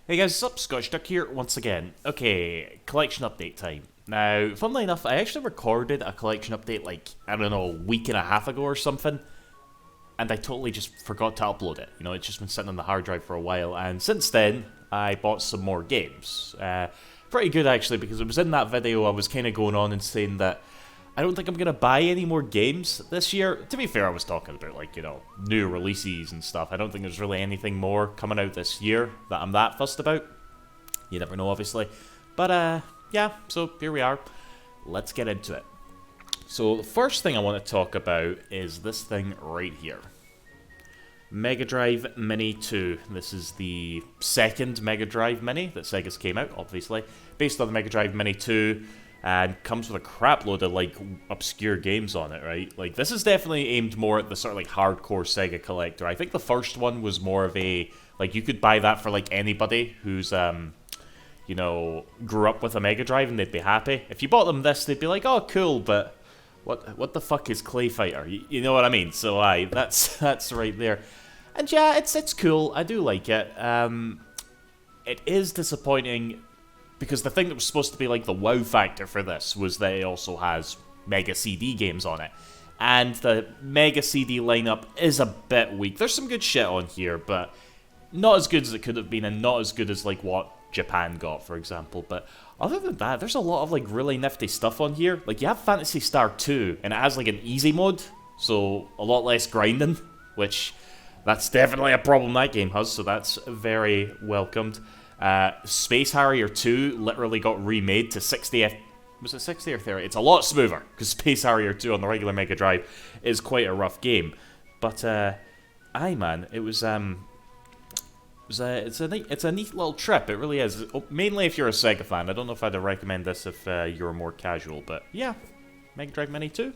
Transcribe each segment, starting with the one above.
Hey guys, what's up? Scotch Duck here once again. Okay, collection update time. Now, funnily enough, I actually recorded a collection update like, I don't know, a week and a half ago or something, and I totally just forgot to upload it. You know, it's just been sitting on the hard drive for a while, and since then, I bought some more games. Pretty good actually, because it was in that video I was kind of going on and saying that I don't think I'm going to buy any more games this year. To be fair, I was talking about, like, you know, new releases and stuff. I don't think there's really anything more coming out this year that I'm that fussed about. You never know, obviously. But, yeah, so here we are. Let's get into it. So, the first thing I want to talk about is this thing right here. Mega Drive Mini 2. This is the second Mega Drive Mini that Sega's came out, obviously. Based on the Mega Drive Mini 2. And comes with a crap load of, like, obscure games on it, right? Like, this is definitely aimed more at the sort of, like, hardcore Sega collector. I think the first one was more of a, like, you could buy that for, like, anybody who's, you know, grew up with a Mega Drive and they'd be happy. If you bought them this, they'd be like, oh, cool, but what the fuck is Clay Fighter? You know what I mean? So, that's right there. And yeah, it's cool. I do like it. It is disappointing, because the thing that was supposed to be like the wow factor for this was that it also has Mega CD games on it. And the Mega CD lineup is a bit weak. There's some good shit on here, but not as good as it could have been, and not as good as like what Japan got, for example. But other than that, there's a lot of like really nifty stuff on here. Like, you have Phantasy Star 2, and it has like an easy mode, so a lot less grinding, which that's definitely a problem that game has, so that's very welcomed. Space Harrier 2 literally got remade to 60 was it 60 or 30? It's a lot smoother, because Space Harrier 2 on the regular Mega Drive is quite a rough game. But, man, it's a neat little trip, it really is. Mainly if you're a Sega fan. I don't know if I'd recommend this if you're more casual, but yeah, Mega Drive Mini 2,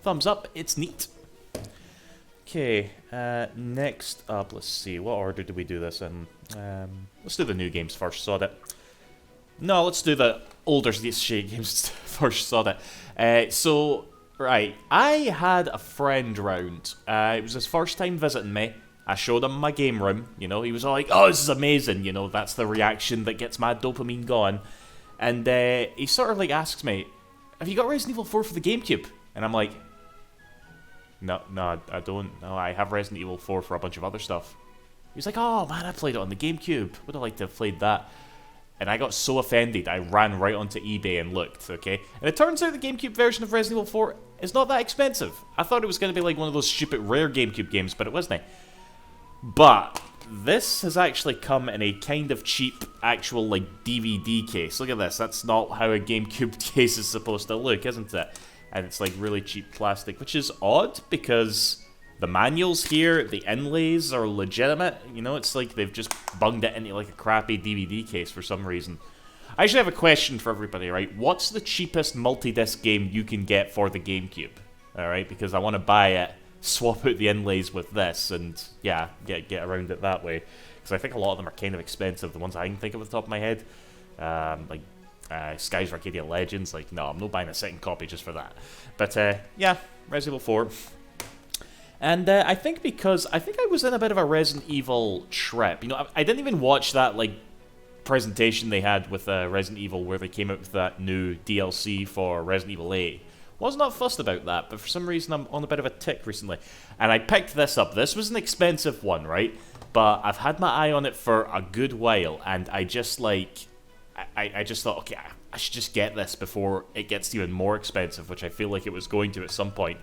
thumbs up, it's neat. Okay, next up, let's see, what order do we do this in? Let's do the new games first, sod it. No, let's do the older shit games first, sod it. So, right, I had a friend round. It was his first time visiting me. I showed him my game room, you know, he was all like, oh, this is amazing, you know, that's the reaction that gets my dopamine going. And he sort of like asks me, have you got Resident Evil 4 for the GameCube? And I'm like, No, I don't. No, I have Resident Evil 4 for a bunch of other stuff. He's like, oh man, I played it on the GameCube. Would have liked to have played that. And I got so offended, I ran right onto eBay and looked, okay? And it turns out the GameCube version of Resident Evil 4 is not that expensive. I thought it was going to be like one of those stupid rare GameCube games, but it wasn't. But this has actually come in a kind of cheap actual like DVD case. Look at this. That's not how a GameCube case is supposed to look, isn't it? And it's like really cheap plastic, which is odd because the manuals here, the inlays are legitimate. You know, it's like they've just bunged it into like a crappy DVD case for some reason. I actually have a question for everybody, right? What's the cheapest multi-disc game you can get for the GameCube? Alright, because I want to buy it, swap out the inlays with this, and yeah, get around it that way. Because I think a lot of them are kind of expensive, the ones I can think of at the top of my head. Like Skies Arcadia Legends, like, no, I'm not buying a second copy just for that. But, yeah, Resident Evil 4. And I think I was in a bit of a Resident Evil trip. You know, I didn't even watch that, like, presentation they had with Resident Evil where they came out with that new DLC for Resident Evil 8. Was not fussed about that, but for some reason I'm on a bit of a tick recently. And I picked this up. This was an expensive one, right? But I've had my eye on it for a good while, and I just, like... I just thought, okay, I should just get this before it gets even more expensive, which I feel like it was going to at some point.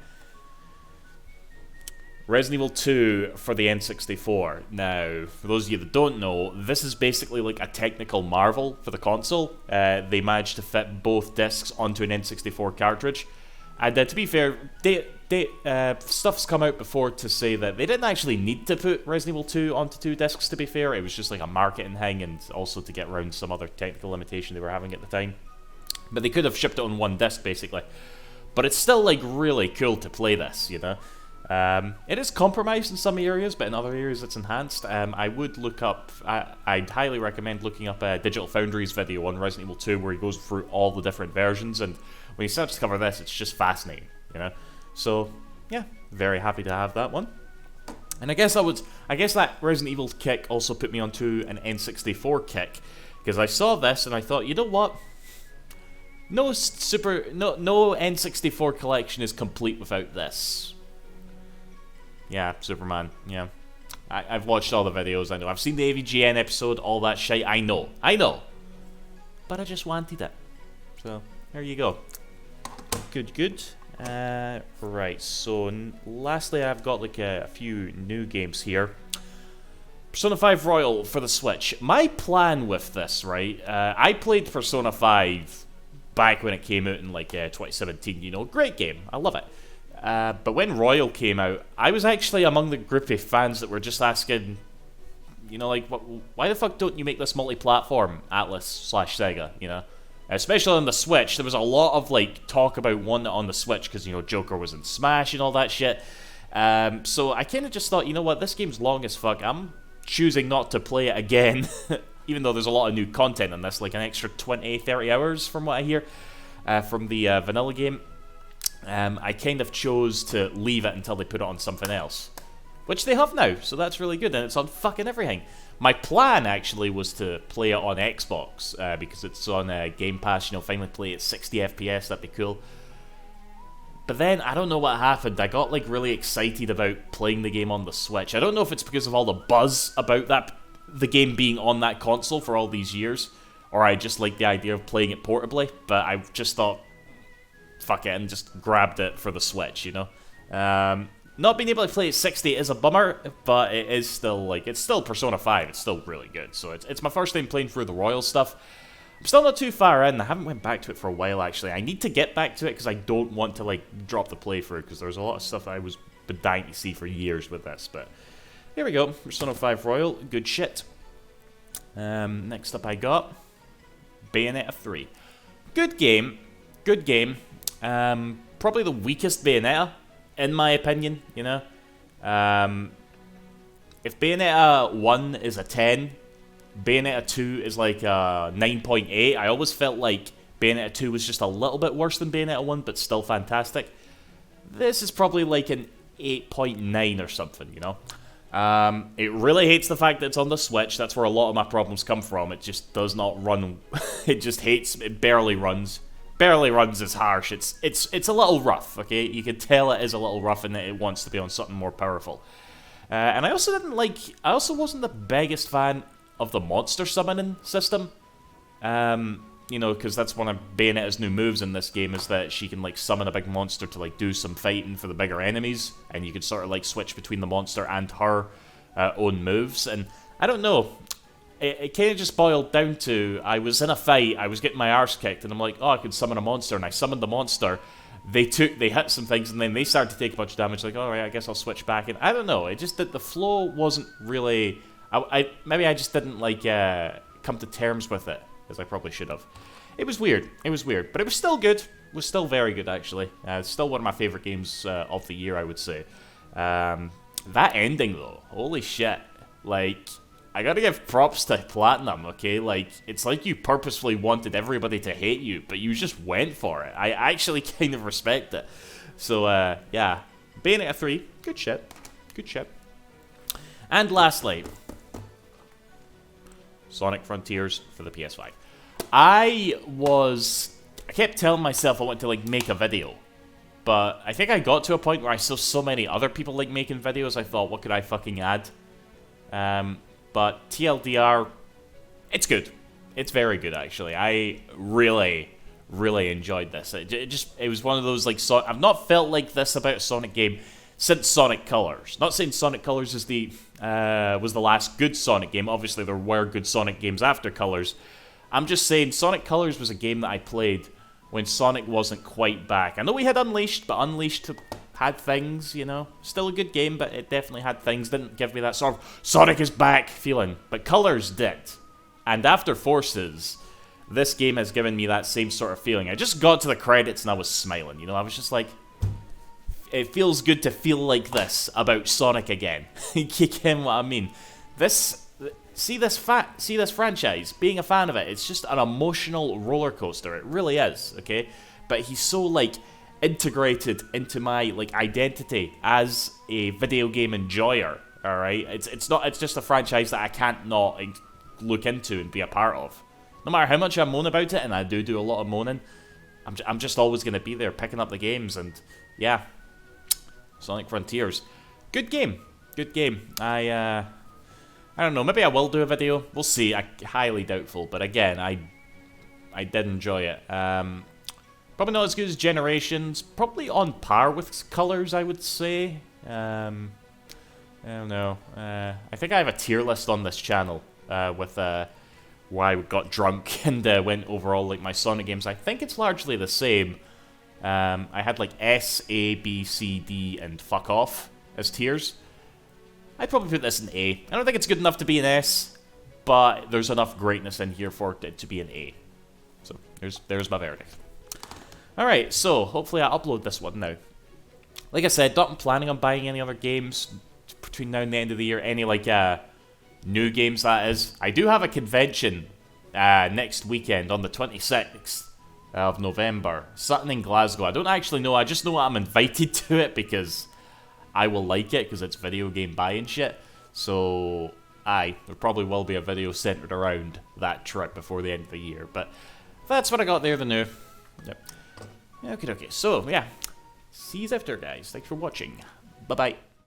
Resident Evil 2 for the N64. Now, for those of you that don't know, this is basically like a technical marvel for the console. They managed to fit both discs onto an N64 cartridge. And to be fair, stuff's come out before to say that they didn't actually need to put Resident Evil 2 onto 2 discs, to be fair. It was just like a marketing thing, and also to get around some other technical limitation they were having at the time. But they could have shipped it on 1 disc, basically. But it's still, like, really cool to play this, you know? It is compromised in some areas, but in other areas it's enhanced. I would look up, I'd highly recommend looking up a Digital Foundry's video on Resident Evil 2 where he goes through all the different versions, and when he starts to cover this, it's just fascinating, you know? So, yeah, very happy to have that one. And I guess that Resident Evil kick also put me onto an N64 kick, because I saw this and I thought, you know what? No N64 collection is complete without this. Yeah, Superman. Yeah, I've watched all the videos. I know. I've seen the AVGN episode. All that shit. I know. But I just wanted it. So there you go. Good. Right. So lastly, I've got like a few new games here. Persona 5 Royal for the Switch. My plan with this, right? I played Persona 5 back when it came out in like 2017. You know, great game. I love it. But when Royal came out, I was actually among the group of fans that were just asking, you know, like, why the fuck don't you make this multi-platform, Atlas/Sega, you know? Especially on the Switch, there was a lot of, like, talk about one on the Switch, because, you know, Joker was in Smash and all that shit. So I kind of just thought, you know what, this game's long as fuck. I'm choosing not to play it again, even though there's a lot of new content in this, like an extra 20, 30 hours from what I hear, from the vanilla game. I kind of chose to leave it until they put it on something else, which they have now, so that's really good, and it's on fucking everything. My plan, actually, was to play it on Xbox, because it's on Game Pass, you know, finally play at 60 FPS, that'd be cool. But then, I don't know what happened, I got, like, really excited about playing the game on the Switch. I don't know if it's because of all the buzz about the game being on that console for all these years, or I just like the idea of playing it portably, but I just thought, fuck it, and just grabbed it for the Switch, you know? Not being able to play at 60 is a bummer, but it is still, like, it's still Persona 5, it's still really good, so it's my first time playing through the Royal stuff. I'm still not too far in, I haven't went back to it for a while, actually. I need to get back to it, because I don't want to, like, drop the playthrough, because there's a lot of stuff I was been dying to see for years with this, but here we go, Persona 5 Royal, good shit. Next up I got Bayonetta 3. Good game. Probably the weakest Bayonetta, in my opinion, you know. If Bayonetta 1 is a 10, Bayonetta 2 is like a 9.8. I always felt like Bayonetta 2 was just a little bit worse than Bayonetta 1, but still fantastic. This is probably like an 8.9 or something, you know. It really hates the fact that it's on the Switch. That's where a lot of my problems come from. It just does not run. It barely runs. Barely runs is harsh. It's a little rough, okay? You can tell it is a little rough and that it wants to be on something more powerful. And I also wasn't the biggest fan of the monster summoning system. You know, because that's one of Bayonetta's new moves in this game, is that she can, like, summon a big monster to, like, do some fighting for the bigger enemies, and you can sort of, like, switch between the monster and her own moves, and I don't know. It kind of just boiled down to, I was in a fight, I was getting my arse kicked, and I'm like, oh, I can summon a monster, and I summoned the monster. They hit some things, and then they started to take a bunch of damage, like, alright, I guess I'll switch back, and I don't know, it just that the flow wasn't really, maybe I just didn't, like, come to terms with it, as I probably should have. It was weird, but it was still good, it was still very good, actually. It's still one of my favourite games of the year, I would say. That ending, though, holy shit, like, I gotta give props to Platinum, okay? Like, it's like you purposefully wanted everybody to hate you, but you just went for it. I actually kind of respect it. So, yeah. Bayonetta 3, good shit. And lastly, Sonic Frontiers for the PS5. I kept telling myself I wanted to, like, make a video. But I think I got to a point where I saw so many other people, like, making videos, I thought, what could I fucking add? But TLDR, it's good. It's very good, actually. I really enjoyed this. It was one of those, like, I've not felt like this about a Sonic game since Sonic Colors. Not saying Sonic Colors is was the last good Sonic game. Obviously, there were good Sonic games after Colors. I'm just saying Sonic Colors was a game that I played when Sonic wasn't quite back. I know we had Unleashed, but Unleashed had things, you know. Still a good game, but it definitely had things. Didn't give me that sort of Sonic is back feeling. But Colors did. And after Forces, this game has given me that same sort of feeling. I just got to the credits and I was smiling, you know. I was just like, it feels good to feel like this about Sonic again. You get what I mean? See this franchise, being a fan of it, it's just an emotional roller coaster. It really is, okay? But he's so, like, integrated into my, like, identity as a video game enjoyer, Alright? It's not, it's just a franchise that I can't not look into and be a part of. No matter how much I moan about it, and I do a lot of moaning, I'm just always going to be there picking up the games, and yeah. Sonic Frontiers. Good game. Good game. I don't know, maybe I will do a video. We'll see. Highly doubtful, but again, I did enjoy it. Probably not as good as Generations. Probably on par with Colors, I would say. I don't know. I think I have a tier list on this channel with where I got drunk and went over all like my Sonic games. I think it's largely the same. I had like S, A, B, C, D, and fuck off as tiers. I'd probably put this in A. I don't think it's good enough to be an S, but there's enough greatness in here for it to be an A. So there's my verdict. Alright, so hopefully I upload this one now. Like I said, not planning on buying any other games between now and the end of the year. Any like new games, that is. I do have a convention next weekend on the 26th of November. Something in Glasgow. I don't actually know. I just know I'm invited to it because I will like it because it's video game buying shit. So, there probably will be a video centered around that trip before the end of the year. But that's what I got there, the new. Yep. Okay, so, yeah. See you after, guys. Thanks for watching. Bye-bye.